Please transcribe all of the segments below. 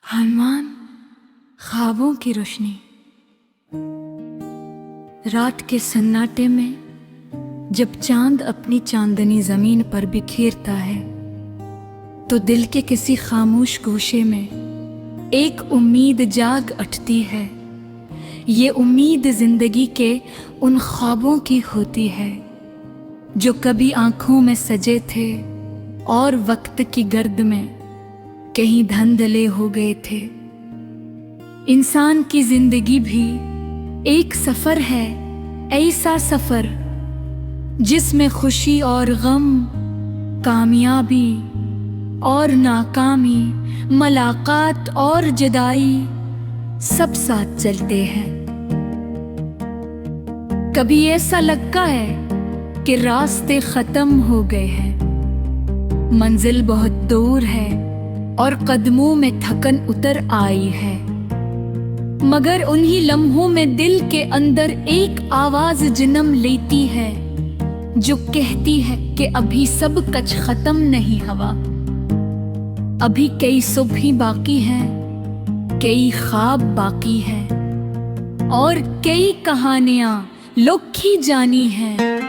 हनुमान ख्वाबों की रोशनी। रात के सन्नाटे में जब चांद अपनी चांदनी जमीन पर बिखेरता है तो दिल के किसी खामोश गोशे में एक उम्मीद जाग उठती है। ये उम्मीद जिंदगी के उन ख्वाबों की होती है जो कभी आंखों में सजे थे और वक्त की गर्द में कहीं धंधले हो गए थे। इंसान की जिंदगी भी एक सफर है, ऐसा सफर जिसमें खुशी और गम, कामयाबी और नाकामी, मुलाकात और जुदाई सब साथ चलते हैं। कभी ऐसा लगता है कि रास्ते खत्म हो गए हैं, मंजिल बहुत दूर है और कदमों में थकन उतर आई है, मगर उन्हीं लम्हों में दिल के अंदर एक आवाज जन्म लेती है जो कहती है कि अभी सब कुछ खत्म नहीं हुआ, अभी कई सुबह बाकी हैं, कई ख्वाब बाकी हैं और कई कहानियां लिखी जानी हैं।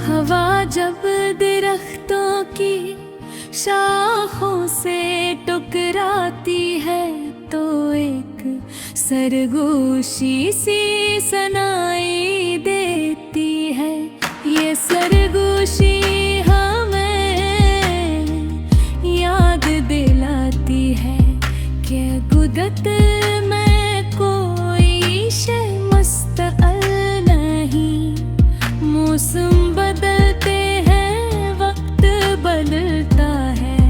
हवा जब दरख्तों की शाखों से टकराती है तो एक सरगोशी सी सुनाई देती है। ये सरगोशी हमें याद दिलाती है कि गुदत में कोई शय मुस्तक़िल नहीं, मौसम बदलते हैं, वक्त बदलता है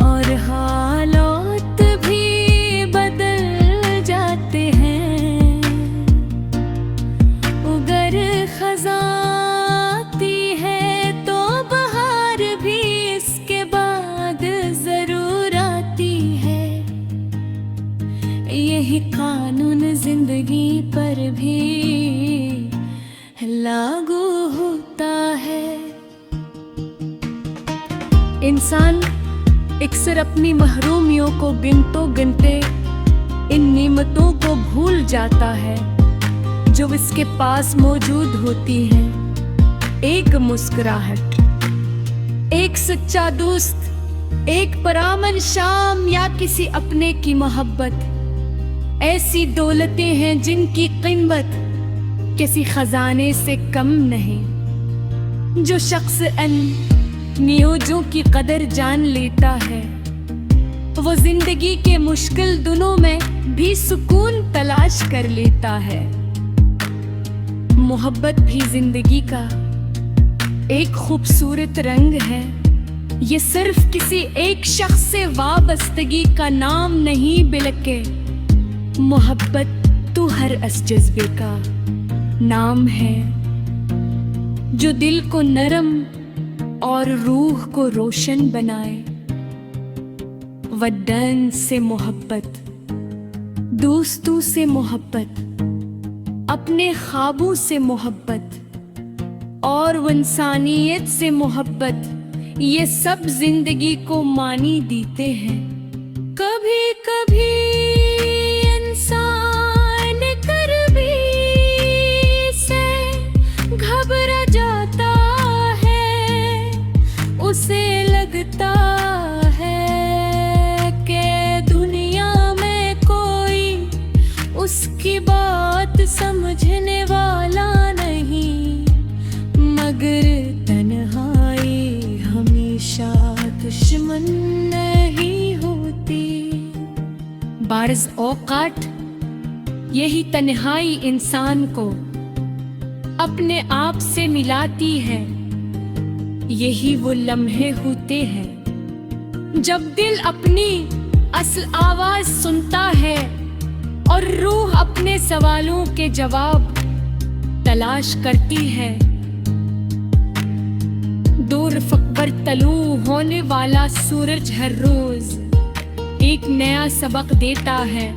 और हालात भी बदल जाते हैं। उगर खजाती है तो बहार भी इसके बाद जरूर आती है। यही कानून जिंदगी पर भी लागू होता है। इंसान अक्सर अपनी महरूमियों को गिनतो गिनते इन नेमतों को भूल जाता है जो इसके पास मौजूद होती हैं। एक मुस्कुराहट, एक सच्चा दोस्त, एक परामन शाम या किसी अपने की मोहब्बत ऐसी दौलतें हैं जिनकी कीमत किसी खजाने से कम नहीं। जो शख्स इन नियोजों की कदर जान लेता है वो जिंदगी के मुश्किल दिनों में भी सुकून तलाश कर लेता है। मोहब्बत भी जिंदगी का एक खूबसूरत रंग है। ये सिर्फ किसी एक शख्स से वाबस्तगी का नाम नहीं बल्कि मोहब्बत तो हर अस जज्बे का नाम है जो दिल को नरम और रूह को रोशन बनाए। वतन से मोहब्बत, दोस्तों से मोहब्बत, अपने ख्वाबों से मोहब्बत और इंसानियत से मोहब्बत, ये सब जिंदगी को मानी देते हैं। कभी कभी उसे लगता है कि दुनिया में कोई उसकी बात समझने वाला नहीं, मगर तन्हाई हमेशा दुश्मन नहीं होती। बारिज़ औक़ात यही तन्हाई इंसान को अपने आप से मिलाती है। यही वो लम्हे होते हैं जब दिल अपनी असल आवाज सुनता है और रूह अपने सवालों के जवाब तलाश करती है। दूर फकबर तलू होने वाला सूरज हर रोज एक नया सबक देता है।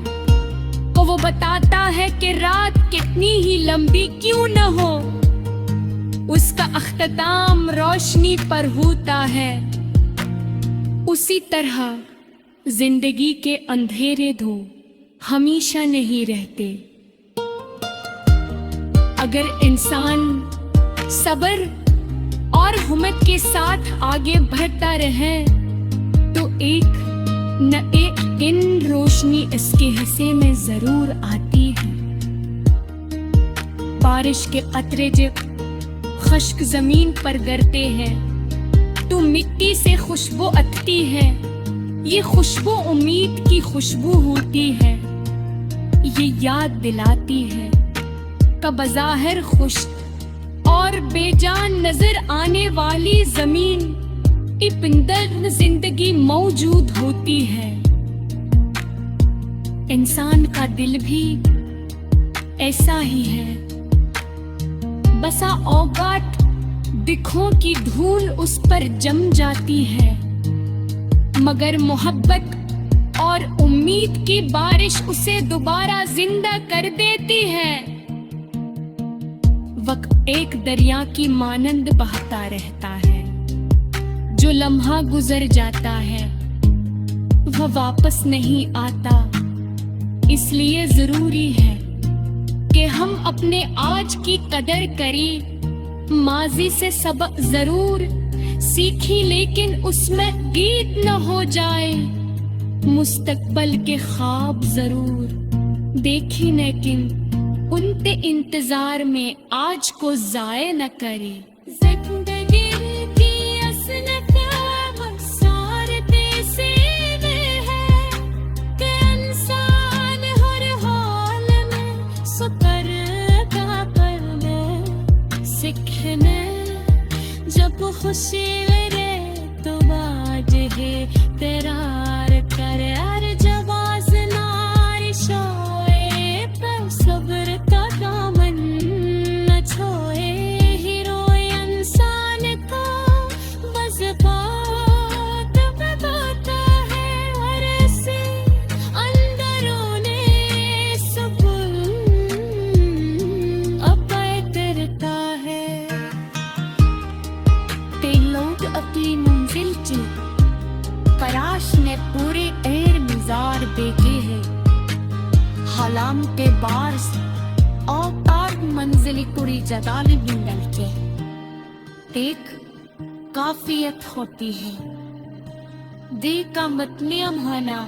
तो वो बताता है कि रात कितनी ही लंबी क्यों न हो, उसका अख्ताम रोशनी पर होता है। उसी तरह जिंदगी के अंधेरे धो हमेशा नहीं रहते। अगर इंसान सब्र और हिम्मत के साथ आगे बढ़ता रहे तो एक न एक दिन रोशनी इसके हिस्से में जरूर आती है। बारिश के कतरे जब खुश्क जमीन पर गिरते हैं तो मिट्टी से खुशबू आती है। ये खुशबू उम्मीद की खुशबू होती है। ये याद दिलाती है कि बज़ाहिर खुश्क और बेजान नजर आने वाली जमीन अंदर जिंदगी मौजूद होती है। इंसान का दिल भी ऐसा ही है। बसा औगात दिखों की धूल उस पर जम जाती है, मगर मोहब्बत और उम्मीद की बारिश उसे दोबारा जिंदा कर देती है। वक्त एक दरिया की मानंद बहता रहता है। जो लम्हा गुजर जाता है वह वापस नहीं आता। इसलिए जरूरी है कि हम अपने आज की कदर करें। माजी से सबक जरूर सीखी लेकिन उसमें गीत न हो जाए। मुस्तकबल के ख्वाब जरूर देखी लेकिन उनके इंतजार में आज को जाए न करे। जिंदगी की असलियत मकसद से है कि इंसान हर हाल में शुक्र का करने सीखने। जब खुशी मेरे तो बाज है तेरा करे हर जवाज नारी शोए पर सब्र का दामन न छोए। हीरो इंसान का बस बात बताता है हर से अंदरों सुकून अब करता है। ते लोग अपनी मंजिल की तलाश ने पूरे एर मिजार देखे हैं। हलाम के बार्स और आग मंजिली पूरी जदाल भी मिलके एक काफियत होती है। दे का मतलब होना